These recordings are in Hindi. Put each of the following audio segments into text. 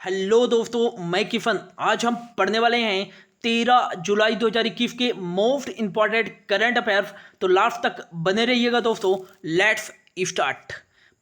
हेलो दोस्तों, मैं किफन। आज हम पढ़ने वाले हैं 13 जुलाई 2021 के मोस्ट इंपॉर्टेंट करंट अफेयर्स। तो लास्ट तक बने रहिएगा दोस्तों। Let's start.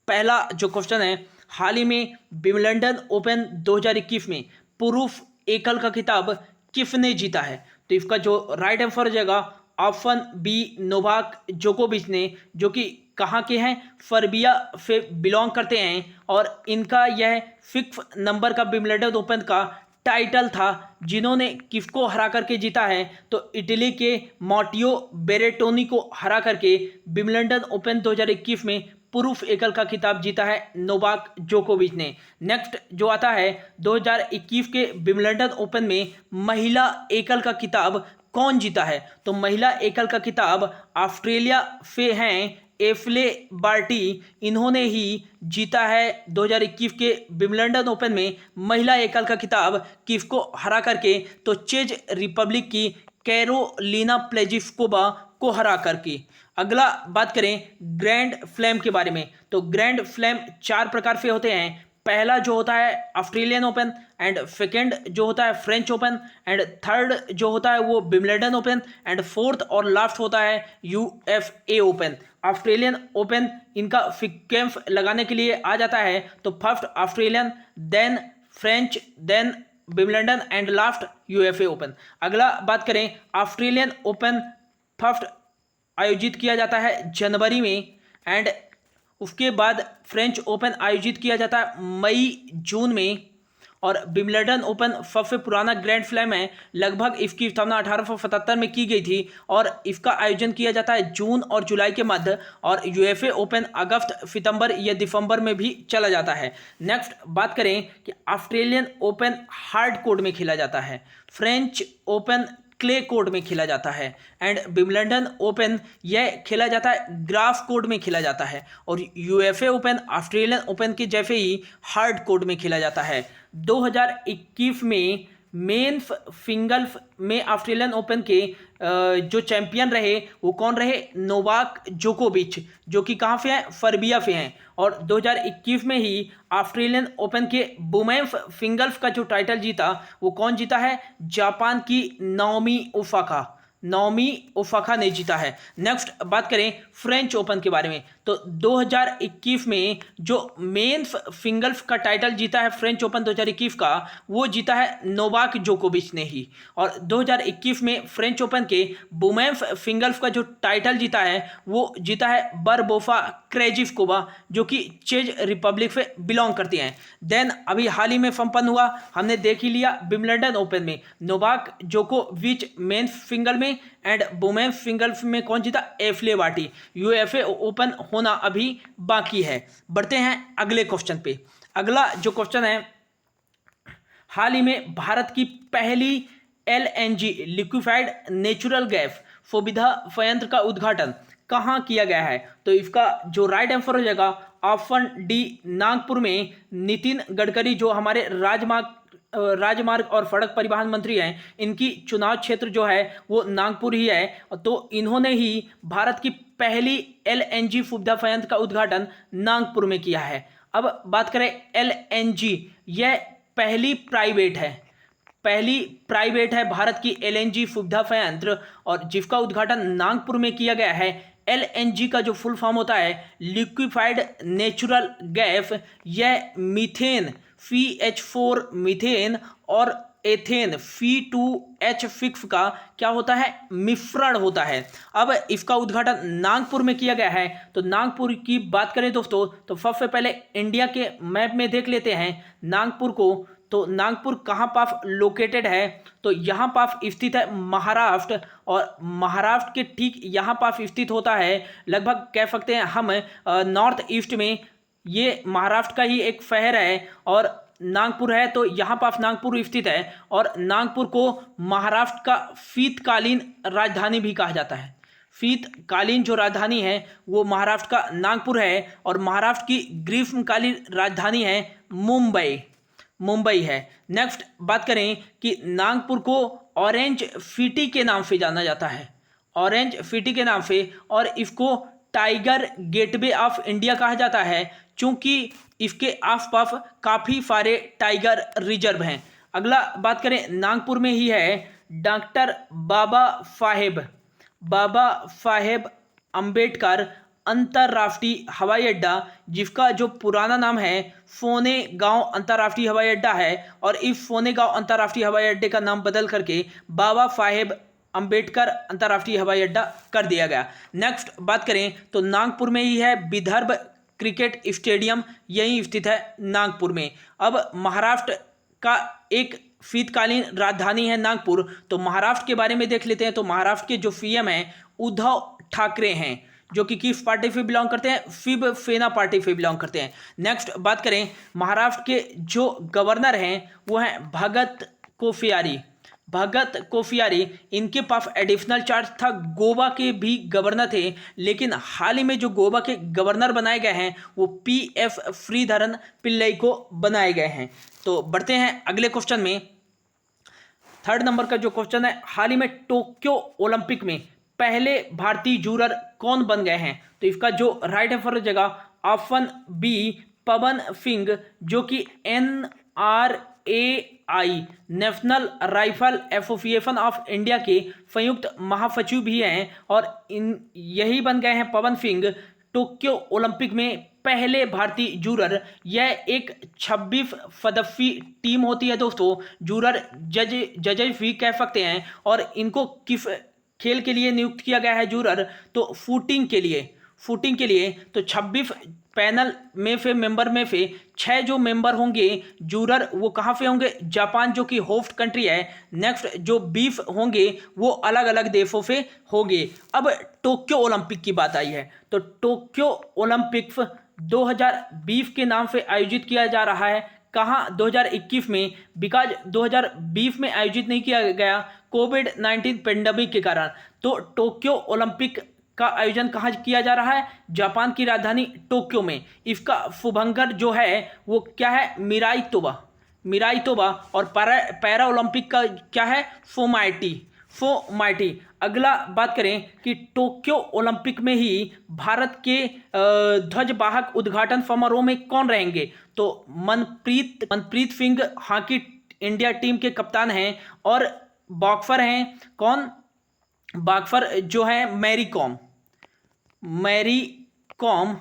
पहला जो क्वेश्चन है, हाल ही में विंबलडन ओपन 2021 में पुरुष एकल का खिताब किसने जीता है? तो इसका जो राइट आंसर हो जाएगा ऑप्शन बी, नोवाक जोकोविच ने, जो कि कहाँ के हैं? सर्बिया से बिलोंग करते हैं और इनका यह 6 नंबर का विंबलडन ओपन का टाइटल था। जिन्होंने किसको हरा करके जीता है? तो इटली के मार्टियो बेरेटोनी को हरा करके विंबलडन ओपन 2021 में पुरुष एकल का खिताब जीता है नोवाक जोकोविच ने। नेक्स्ट जो आता है, 2021 के विंबलडन ओपन में महिला एकल का खिताब कौन जीता है? तो महिला एकल का खिताब ऑस्ट्रेलिया से हैं एफ्ले बार्टी, इन्होंने ही जीता है 2021 के विंबलडन ओपन में महिला एकल का खिताब। किसको हरा करके? तो चेक रिपब्लिक की कैरोलिना प्लेजिस्कोवा को हरा करके। अगला बात करें ग्रैंड स्लैम के बारे में। तो ग्रैंड स्लैम 4 प्रकार से होते हैं। पहला जो होता है ऑस्ट्रेलियन ओपन, एंड सेकेंड जो होता है फ्रेंच ओपन, एंड थर्ड जो होता है वो विंबलडन ओपन, एंड फोर्थ और लास्ट होता है यूएफए ओपन। ऑस्ट्रेलियन ओपन इनका कैंप लगाने के लिए आ जाता है। तो first Australian, then French, then Wimbledon and last यूएफए ओपन। अगला बात करें ऑस्ट्रेलियन ओपन फर्स्ट आयोजित किया जाता है जनवरी में, एंड उसके बाद फ्रेंच ओपन आयोजित किया जाता है मई जून में। और विंबलडन ओपन सबसे पुराना ग्रैंड स्लैम है। लगभग इसकी स्थापना 1877 में की गई थी और इसका आयोजन किया जाता है जून और जुलाई के मध्य। और यूएफए ओपन अगस्त, सितंबर या दिसंबर में भी चला जाता है। नेक्स्ट बात करें कि ऑस्ट्रेलियन ओपन हार्ड कोर्ट में खेला जाता है, फ्रेंच ओपन क्ले कोर्ट में खेला जाता है, एंड विंबलडन ओपन यह खेला जाता है ग्रास कोर्ट में खेला जाता है। और यूएफए ओपन ऑस्ट्रेलियन ओपन के जैसे ही हार्ड कोर्ट में खेला जाता है। 2021 में मेंस सिंगल्स में ऑस्ट्रेलियन ओपन के जो चैंपियन रहे वो कौन रहे? नोवाक जोकोविच, जो कि कहाँ से हैं? सर्बिया से हैं। और 2021 में ही ऑस्ट्रेलियन ओपन के वुमेन्स सिंगल्स का जो टाइटल जीता वो कौन जीता है? जापान की नाओमी ओसाका ने जीता है। नेक्स्ट बात करें फ्रेंच ओपन के बारे में। तो 2021 में जो मेंस सिंगल्स का टाइटल जीता है फ्रेंच ओपन 2021 का, वो जीता है नोवाक जोकोविच ने ही। और 2021 में फ्रेंच ओपन के वुमेन्स सिंगल्स का जो टाइटल जीता है वो जीता है बारबोसा क्रेजिस्कोवा, जो कि चेक रिपब्लिक से बिलोंग करती हैं। देन अभी हाल ही में संपन्न हुआ, हमने देख ही लिया, विंबलडन ओपन में नोवाक जोकोविच मेंस सिंगल में, एंड वुमेन्स सिंगल्स में कौन जीता? एफ्ले बार्टी। यूएफए ओपन होना अभी बाकी है। बढ़ते हैं अगले क्वेश्चन पे। अगला जो क्वेश्चन है, हाल ही में भारत की पहली एलएनजी लिक्विफाइड नेचुरल गैस सुविधा संयंत्र का उद्घाटन कहाँ किया गया है? तो इसका जो राइट आंसर हो जाएगा ऑप्शन डी, नागपुर में। नितिन गडकरी जो हमारे राजमार्ग और सड़क परिवहन मंत्री हैं, इनकी चुनाव क्षेत्र जो है वो नागपुर ही है। तो इन्होंने ही भारत की पहली एलएनजी सुविधा संयंत्र का उद्घाटन नागपुर में किया है। अब बात करें एलएनजी, यह पहली प्राइवेट है भारत की एलएनजी सुविधा संयंत्र, और जिसका उद्घाटन नागपुर में किया गया है। एलएनजी का जो फुल फॉर्म होता है लिक्विफाइड नेचुरल गैस, यह मीथेन CH4 मीथेन और एथेन C2H6 का क्या होता है? मिश्रण होता है। अब इसका उद्घाटन नागपुर में किया गया है। तो नागपुर की बात करें दोस्तों, तो सबसे पहले इंडिया के मैप में देख लेते हैं नागपुर को। तो नागपुर कहाँ पास लोकेटेड है? तो यहाँ पास स्थित है महाराष्ट्र, और महाराष्ट्र के ठीक यहाँ पास स्थित होता है, लगभग कह सकते हैं हम नॉर्थ ईस्ट में। ये महाराष्ट्र का ही एक शहर है और नागपुर है, तो यहाँ पास नागपुर स्थित है। और नागपुर को महाराष्ट्र का शीतकालीन राजधानी भी कहा जाता है। शीतकालीन जो राजधानी है वो महाराष्ट्र का नागपुर है, और महाराष्ट्र की ग्रीष्मकालीन राजधानी है मुंबई है। नेक्स्ट बात करें कि नागपुर को ऑरेंज सिटी के नाम से जाना जाता है, ऑरेंज सिटी के नाम से, और इसको टाइगर गेटवे ऑफ इंडिया कहा जाता है, क्योंकि इसके आसपास काफ़ी सारे टाइगर रिजर्व हैं। अगला बात करें, नागपुर में ही है डॉक्टर बाबा साहेब अम्बेडकर अंतर्राष्ट्रीय हवाई अड्डा, जिसका जो पुराना नाम है सोने गांव अंतर्राष्ट्रीय हवाई अड्डा है, और इस सोने गांव अंतर्राष्ट्रीय हवाई अड्डे का नाम बदल करके बाबा साहेब अंबेडकर अंतर्राष्ट्रीय हवाई अड्डा कर दिया गया। नेक्स्ट बात करें तो नागपुर में ही है विदर्भ क्रिकेट स्टेडियम, यही स्थित है नागपुर में। अब महाराष्ट्र का एक शीतकालीन राजधानी है नागपुर, तो महाराष्ट्र के बारे में देख लेते हैं। तो महाराष्ट्र के जो सीएम हैं उद्धव ठाकरे हैं, जो कि किस पार्टी से बिलोंग करते हैं, शिवसेना पार्टी से बिलोंग करते हैं। नेक्स्ट बात करें, महाराष्ट्र के जो गवर्नर हैं वो हैं भगत कोश्यारी। इनके पास एडिशनल चार्ज था, गोवा के भी गवर्नर थे, लेकिन हाल ही में जो गोवा के गवर्नर बनाए गए हैं वो पीएफ श्रीधरन पिल्लई को बनाए गए हैं। तो बढ़ते हैं अगले क्वेश्चन में। थर्ड नंबर का जो क्वेश्चन है, हाल ही में टोक्यो ओलंपिक में पहले भारतीय जूरर कौन बन गए हैं? तो इसका जो राइट आंसर हो जाएगा ऑप्शन बी पवन सिंह, जो कि NRAI national rifle association of India के संयुक्त महासचिव भी हैं, और यही बन गए हैं पवन सिंह टोक्यो ओलंपिक में पहले भारतीय जूरर। यह एक 26 सदस्यीय टीम होती है दोस्तों, जूरर जजेस भी कह सकते हैं, और इनको किस खेल के लिए नियुक्त किया गया है जूरर? तो शूटिंग के लिए। तो 26 पैनल में से मेंबर में से 6 जो मेंबर होंगे जूरर, वो कहाँ से होंगे? जापान, जो कि होस्ट कंट्री है। नेक्स्ट जो 20 होंगे वो अलग अलग देशों से होंगे। अब टोक्यो ओलंपिक की बात आई है, तो टोक्यो ओलंपिक्स 2020 के नाम से आयोजित किया जा रहा है। कहाँ? 2021 में, बिकॉज 2020 में आयोजित नहीं किया गया कोविड-19 पेंडेमिक के कारण। तो टोक्यो ओलंपिक का आयोजन कहाँ किया जा रहा है? जापान की राजधानी टोक्यो में। इसका शुभंकर जो है वो क्या है? मिराई तोबा। और पैरा ओलंपिक का क्या है? फोमाइटी। अगला बात करें कि टोक्यो ओलंपिक में ही भारत के ध्वजवाहक उद्घाटन समारोह में कौन रहेंगे? तो Manpreet Singh hockey India team के कप्तान हैं, और बॉक्सर हैं कौन? बॉक्सर जो है मैरी कॉम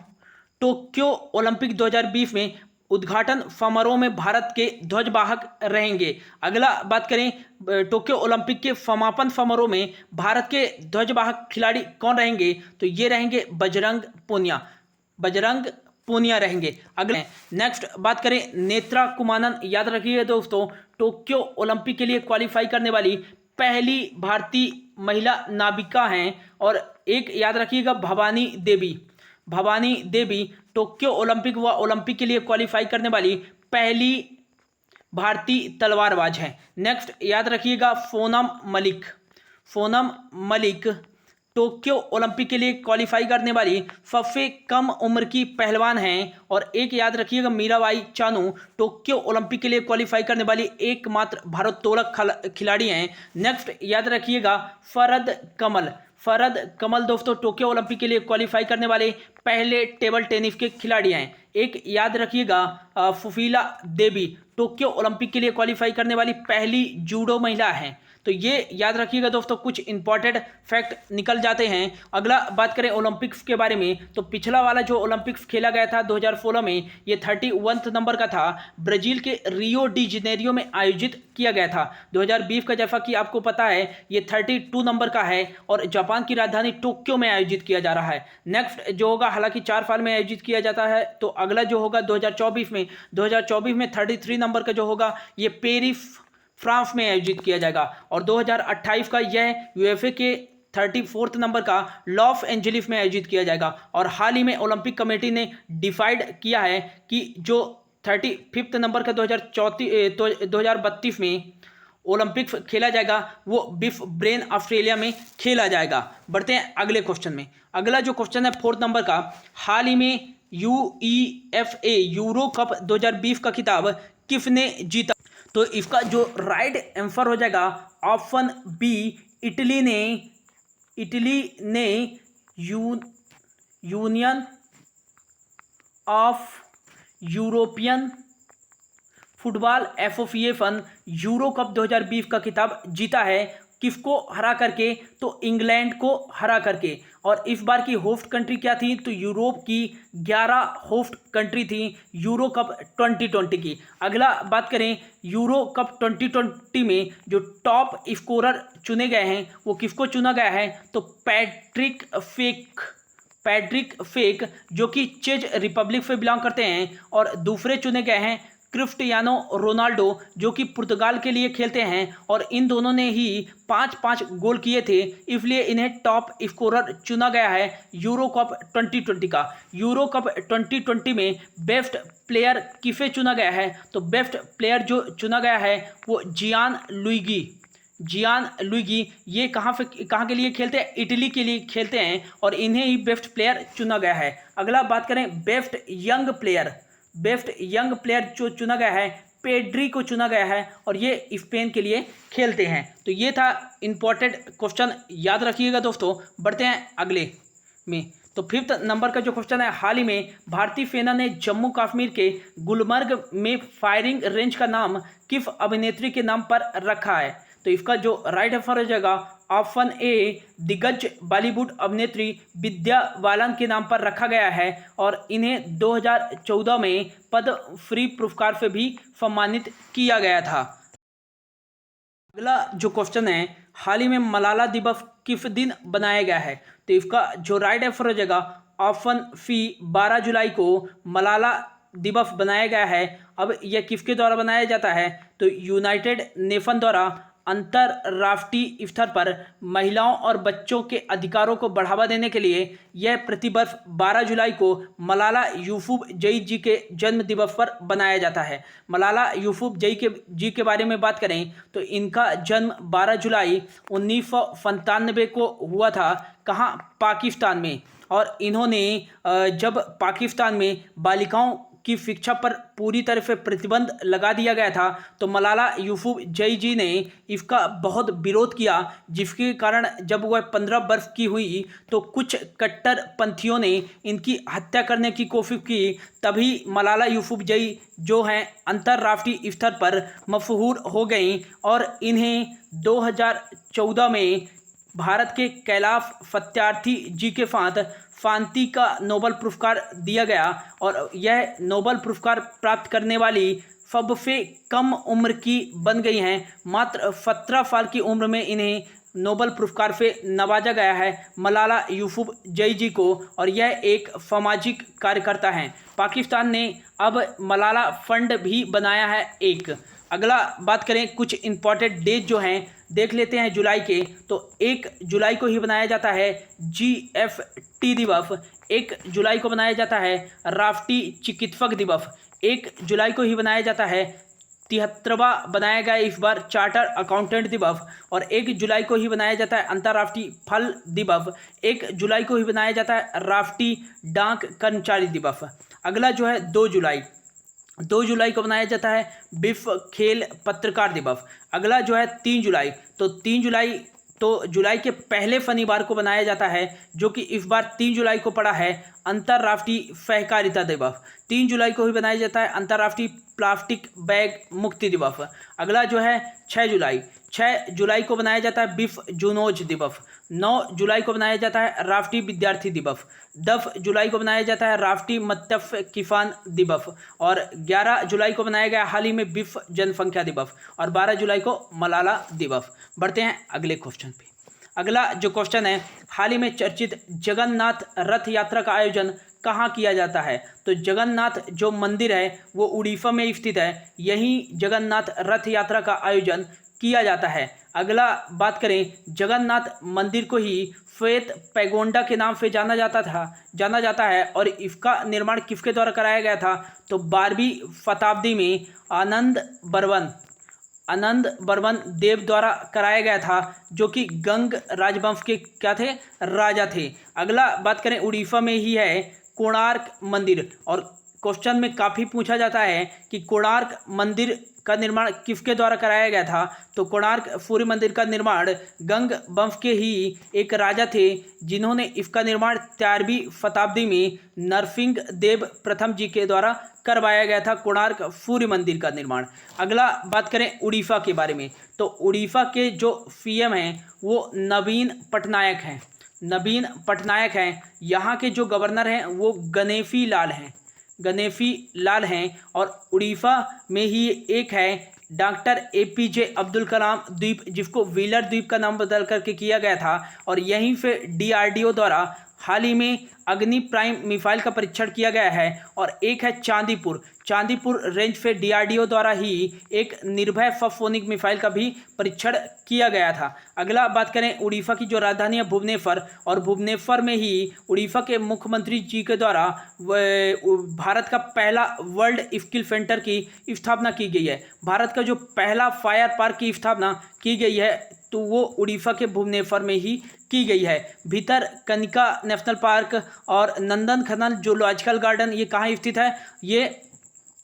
टोक्यो ओलंपिक 2020 में उद्घाटन समारोह में भारत के ध्वजवाहक रहेंगे। अगला बात करें टोक्यो ओलंपिक के समापन समारोह में भारत के ध्वजवाहक खिलाड़ी कौन रहेंगे? तो ये रहेंगे बजरंग पूनिया रहेंगे। अगले नेक्स्ट बात करें नेत्रा कुमानन, याद रखिए दोस्तों, टोक्यो ओलंपिक के लिए क्वालिफाई करने वाली पहली भारतीय महिला नाविका हैं। और एक याद रखिएगा भवानी देवी टोक्यो ओलंपिक व ओलंपिक के लिए क्वालिफाई करने वाली पहली भारतीय तलवारबाज हैं। नेक्स्ट याद रखिएगा सोनम मलिक टोक्यो ओलंपिक के लिए क्वालिफाई करने वाली सबसे कम उम्र की पहलवान हैं। और एक याद रखिएगा मीराबाई चानू टोक्यो ओलंपिक के लिए क्वालिफाई करने वाली एकमात्र भारोत्तोलक खिलाड़ी हैं। नेक्स्ट याद रखिएगा फरद कमल दोस्तों टोक्यो ओलंपिक के लिए क्वालिफाई करने वाले पहले टेबल टेनिस के खिलाड़ी हैं। एक याद रखिएगा फुफीला देवी टोक्यो ओलंपिक के लिए क्वालिफाई करने वाली पहली जूडो महिला हैं। तो ये याद रखिएगा दोस्तों, कुछ इंपॉर्टेंट फैक्ट निकल जाते हैं। अगला बात करें ओलंपिक्स के बारे में, तो पिछला वाला जो ओलंपिक्स खेला गया था 2016 में, ये 31 नंबर का था, ब्राजील के रियो डी जेनेरियो में आयोजित किया गया था। 2020 का जैसा कि आपको पता है ये 32 नंबर का है, और जापान की राजधानी टोक्यो में आयोजित किया जा रहा है। नेक्स्ट जो होगा, हालांकि 4 साल में आयोजित किया जाता है, तो अगला जो होगा 2024 में 33 नंबर का जो होगा ये पेरिस फ्रांस में आयोजित किया जाएगा। और 2028 का यह यूएफए के 34 नंबर का लॉस एंजलिस में आयोजित किया जाएगा। और हाल ही में ओलंपिक कमेटी ने डिसाइड किया है कि जो 35 नंबर का 2032 में ओलंपिक खेला जाएगा वो बिफ ब्रेन ऑस्ट्रेलिया में खेला जाएगा। बढ़ते हैं अगले क्वेश्चन में। अगला जो क्वेश्चन है 4 नंबर का, हाल ही में UEFA यूरो कप 2020 का खिताब किसने जीता? तो इसका जो राइट आंसर हो जाएगा ऑप्शन बी, इटली ने union of European football association euro cup 2020 का खिताब जीता है। किसको हरा करके? तो इंग्लैंड को हरा करके। और इस बार की होस्ट कंट्री क्या थी? तो यूरोप की 11 होस्ट कंट्री थी यूरो कप 2020 की। अगला बात करें यूरो कप 2020 में जो टॉप स्कोरर चुने गए हैं वो किसको चुना गया है? तो पैट्रिक फेक जो कि चेक रिपब्लिक से बिलोंग करते हैं। और दूसरे चुने गए हैं क्रिस्टियानो रोनाल्डो जो कि पुर्तगाल के लिए खेलते हैं और इन दोनों ने ही 5-5 गोल किए थे, इसलिए इन्हें टॉप स्कोरर चुना गया है यूरो कप 2020 का। यूरो कप 2020 में बेस्ट प्लेयर किसे चुना गया है? तो बेस्ट प्लेयर जो चुना गया है वो जियान लुइगी। ये कहाँ के लिए खेलते हैं? इटली के लिए खेलते हैं और इन्हें ही बेस्ट प्लेयर चुना गया है। अगला बात करें बेस्ट यंग प्लेयर जो चुना गया है पेड्री को चुना गया है और ये स्पेन के लिए खेलते हैं। तो ये था इंपॉर्टेंट क्वेश्चन, याद रखिएगा दोस्तों। बढ़ते हैं अगले में। तो 5th नंबर का जो क्वेश्चन है, हाल ही में भारतीय सेना ने जम्मू कश्मीर के गुलमर्ग में फायरिंग रेंज का नाम किस अभिनेत्री के नाम पर रखा है? तो इसका जो राइट आंसर हो जाएगा ऑप्शन ए, दिग्गज बॉलीवुड अभिनेत्री विद्या बालन के नाम पर रखा गया है और इन्हें 2014 में पद्मश्री पुरस्कार से भी सम्मानित किया गया था। अगला जो क्वेश्चन है, हाल ही में मलाला दिवस किस दिन बनाया गया है? तो इसका जो राइट आंसर हो जाएगा ऑप्शन सी, 12 जुलाई को मलाला दिवस बनाया गया है। अब यह किसके द्वारा बनाया जाता है? तो यूनाइटेड नेशन द्वारा अंतर्राष्ट्रीय स्तर पर महिलाओं और बच्चों के अधिकारों को बढ़ावा देने के लिए यह प्रतिवर्ष 12 जुलाई को मलाला यूसुफजई जी के जन्म दिवस पर बनाया जाता है। मलाला यूसुफजई के बारे में बात करें तो इनका जन्म 12 जुलाई 1997 को हुआ था। कहाँ? पाकिस्तान में। और इन्होंने जब पाकिस्तान में बालिकाओं की शिक्षा पर पूरी तरह से प्रतिबंध लगा दिया गया था तो मलाला यूसुफजई जी ने इसका बहुत विरोध किया, जिसके कारण जब वह 15 वर्ष की हुई तो कुछ कट्टरपंथियों ने इनकी हत्या करने की कोशिश की। तभी मलाला यूसुफजई जो हैं अंतर्राष्ट्रीय स्तर पर मशहूर हो गई और इन्हें 2014 में भारत के कैलाश सत्यार्थी जी के साथ शांति का नोबेल पुरस्कार दिया गया और यह नोबेल पुरस्कार प्राप्त करने वाली सबसे कम उम्र की बन गई हैं। मात्र 17 साल की उम्र में इन्हें नोबेल पुरस्कार से नवाजा गया है मलाला यूसुफजई जी को और यह एक सामाजिक कार्यकर्ता हैं। पाकिस्तान ने अब मलाला फंड भी बनाया है एक। अगला बात करें कुछ इंपॉर्टेंट डेट जो हैं देख लेते हैं जुलाई के। तो 1 जुलाई को ही बनाया जाता है GFT दिवस। 1 जुलाई को बनाया जाता है राष्ट्रीय चिकित्सक दिवस। 1 जुलाई को ही बनाया जाता है 73वां बनाया गया इस बार चार्टर अकाउंटेंट दिवस। और 1 जुलाई को ही बनाया जाता है अंतर्राष्ट्रीय फल दिवस। 1 जुलाई को ही बनाया जाता है राष्ट्रीय डाक कर्मचारी दिवस। अगला जो है 2 जुलाई को बनाया जाता है विश्व खेल पत्रकार दिवस। अगला जो है 3 जुलाई। तो 3 जुलाई तो जुलाई के पहले शनिवार को बनाया जाता है, जो कि इस बार 3 जुलाई को पड़ा है अंतर्राष्ट्रीय सहकारिता दिवस। 3 जुलाई को ही बनाया जाता है अंतर्राष्ट्रीय प्लास्टिक बैग मुक्ति दिवस। अगला जो है 6 जुलाई को बनाया जाता है विश्व जूनोज दिवस। 9 जुलाई को बनाया जाता है राष्ट्रीय विद्यार्थी दिवस। 10 जुलाई को बनाया जाता है राष्ट्रीय मत्स्य किसान दिवस। और 11 जुलाई को बनाया गया हाल ही में विश्व जनसंख्या दिवस। और 12 जुलाई को मलाला दिवस। बढ़ते हैं अगले क्वेश्चन पे। अगला जो क्वेश्चन है, हाल ही में चर्चित जगन्नाथ रथ यात्रा का आयोजन कहाँ किया जाता है? तो जगन्नाथ जो मंदिर है वो उड़ीसा में स्थित है। यहीं जगन्नाथ रथ यात्रा का आयोजन किया जाता है। अगला बात करें, जगन्नाथ मंदिर को ही श्वेत पैगोंडा के नाम से जाना जाता है और इसका निर्माण किसके द्वारा कराया गया था? तो 12वीं शताब्दी में आनंद बर्मन देव द्वारा कराया गया था, जो कि गंग राजवंश के क्या थे? राजा थे। अगला बात करें, उड़ीसा में ही है कोणार्क मंदिर। और क्वेश्चन में काफ़ी पूछा जाता है कि कोणार्क मंदिर का निर्माण किसके द्वारा कराया गया था। तो कोणार्क सूर्य मंदिर का निर्माण गंग वंश के ही एक राजा थे, जिन्होंने इसका निर्माण 13वीं शताब्दी में नरसिंह देव प्रथम जी के द्वारा करवाया गया था, कोणार्क सूर्य मंदिर का निर्माण। अगला बात करें उड़ीसा के बारे में, तो उड़ीसा के जो सीएम हैं वो नवीन पटनायक हैं। नवीन पटनायक हैं। यहाँ के जो गवर्नर हैं वो गणेशी लाल हैं। गणेशी लाल हैं। और उड़ीसा में ही एक है डॉक्टर APJ अब्दुल कलाम द्वीप, जिसको व्हीलर द्वीप का नाम बदल करके किया गया था। और यहीं से DRDO द्वारा हाल ही में अग्नि प्राइम मिसाइल का परीक्षण किया गया है। और एक है चांदीपुर रेंज से DRDO द्वारा ही एक निर्भय सबसोनिक मिसाइल का भी परीक्षण किया गया था। अगला बात करें उड़ीसा की जो राजधानी है भुवनेश्वर, और भुवनेश्वर में ही उड़ीसा के मुख्यमंत्री जी के द्वारा भारत का पहला वर्ल्ड स्किल सेंटर की स्थापना की गई है। भारत का जो पहला फायर पार्क की स्थापना की गई है तो वो उड़ीसा के भुवनेश्वर में ही की गई है। भितरकनिका नेशनल पार्क और नंदनकानन जूलॉजिकल गार्डन ये कहाँ स्थित है, ये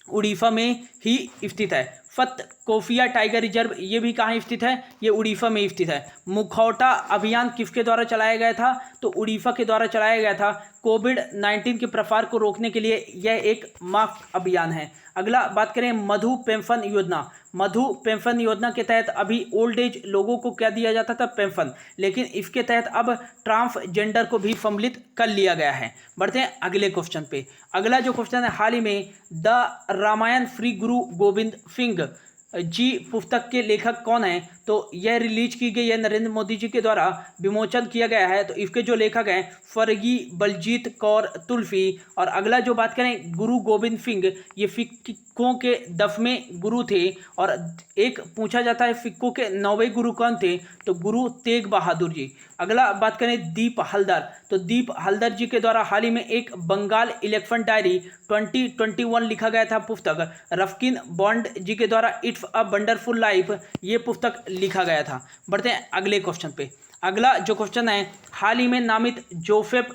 उड़ीसा में ही स्थित है। सतकोफिया टाइगर रिजर्व ये भी कहाँ स्थित है, ये उड़ीसा में स्थित है। मुखौटा अभियान किसके द्वारा चलाया गया था, तो उड़ीसा के द्वारा चलाया गया था। कोविड-19 के प्रसार को रोकने के लिए यह एक मास्क अभियान है। अगला बात करें मधु पेंशन योजना। मधु पेंशन योजना के तहत अभी ओल्ड एज लोगों को क्या दिया जाता था, पेंशन, लेकिन इसके तहत अब ट्रांसजेंडर को भी सम्मिलित कर लिया गया है। बढ़ते हैं अगले क्वेश्चन पे। अगला जो क्वेश्चन है, हाल ही में द रामायण श्री गुरु गोविंद सिंह जी पुस्तक के लेखक कौन हैं, तो यह रिलीज की गई है, नरेंद्र मोदी जी के द्वारा विमोचन किया गया है। तो इसके जो लेखक हैं स्वर्गीय बलजीत कौर तुलसी। और अगला जो बात करें गुरु गोविंद सिंह, ये सिखों के 10वें गुरु थे। और एक पूछा जाता है सिखों के 9वें गुरु कौन थे, तो गुरु तेग बहादुर जी। अगला बात करें दीप हल्दर, तो दीप हल्दर जी के द्वारा हाल ही में एक बंगाल इलेक्शन डायरी 2021 लिखा गया था पुस्तक। रस्किन बॉन्ड जी के द्वारा इट्स अ वंडरफुल लाइफ ये पुस्तक लिखा गया था। बढ़ते हैं अगले क्वेश्चन पे। अगला जो क्वेश्चन है, हाल ही में नामित जोसेफ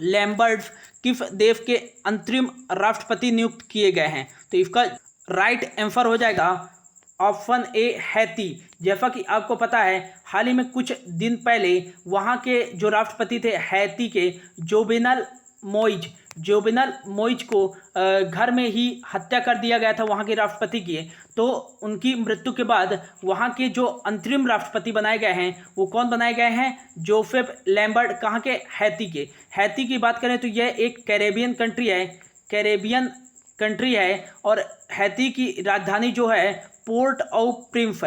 लैम्बर्ट किस देश के अंतरिम राष्ट्रपति नियुक्त किए गए हैं, तो इसका राइट आंसर हो जाएगा ऑप्शन ए हैती। जैसा कि आपको पता है हाल ही में कुछ दिन पहले वहाँ के जो राष्ट्रपति थे हैती के जोवेनल मोइज को घर में ही हत्या कर दिया गया था वहाँ के राष्ट्रपति की। तो उनकी मृत्यु के बाद वहाँ के जो अंतरिम राष्ट्रपति बनाए गए हैं वो कौन बनाए गए हैं, जोसेफ लैम्बर्ट। कहाँ के, हैती के। हैती की बात करें तो यह एक कैरेबियन कंट्री है। और हैती की राजधानी जो है पोर्ट ऑ प्रिंस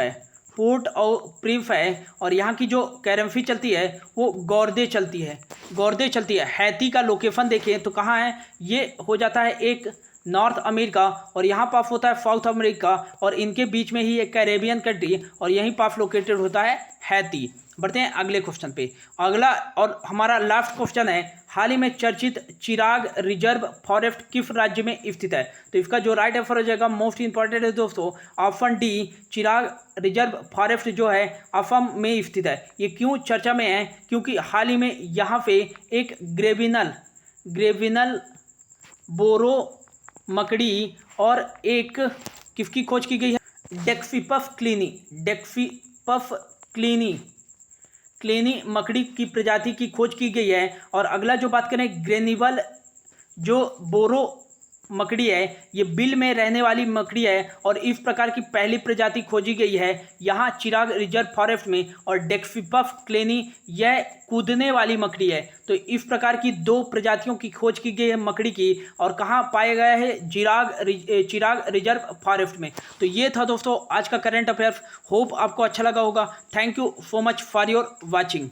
है। और यहाँ की जो करेंसी चलती है वो गौरदे चलती है। हैती का लोकेशन देखें तो कहाँ है, ये हो जाता है एक नॉर्थ अमेरिका, और यहाँ पास होता है साउथ अमेरिका, और इनके बीच में ही एक कैरेबियन कंट्री, और यहीं पास लोकेटेड होता है हैती। बढ़ते हैं अगले क्वेश्चन पे। अगला और हमारा लास्ट क्वेश्चन है, हाल ही में चर्चित चिराग रिजर्व फॉरेस्ट किस राज्य में स्थित है, तो इसका जो राइट आंसर हो जाएगा मोस्ट इंपॉर्टेंट है दोस्तों ऑप्शन डी, चिराग रिजर्व फॉरेस्ट जो है असम में स्थित है। ये क्यों चर्चा में है, क्योंकि हाल ही में यहाँ पे एक ग्रेविनल बोरो मकड़ी और एक किसकी खोज की गई है, डेक्सिपस क्लीनी मकड़ी की प्रजाति की खोज की गई है। और अगला जो बात करें ग्रेनिवल जो बोरो मकड़ी है, ये बिल में रहने वाली मकड़ी है, और इस प्रकार की पहली प्रजाति खोजी गई है यहाँ चिराग रिजर्व फॉरेस्ट में। और डेक्सिपस क्लेनी यह कूदने वाली मकड़ी है। तो इस प्रकार की 2 प्रजातियों की खोज की गई है मकड़ी की, और कहाँ पाया गया है, चिराग रिजर्व फॉरेस्ट में। तो ये था दोस्तों आज का करंट अफेयर्स। होप आपको अच्छा लगा होगा। Thank you so much for your watching.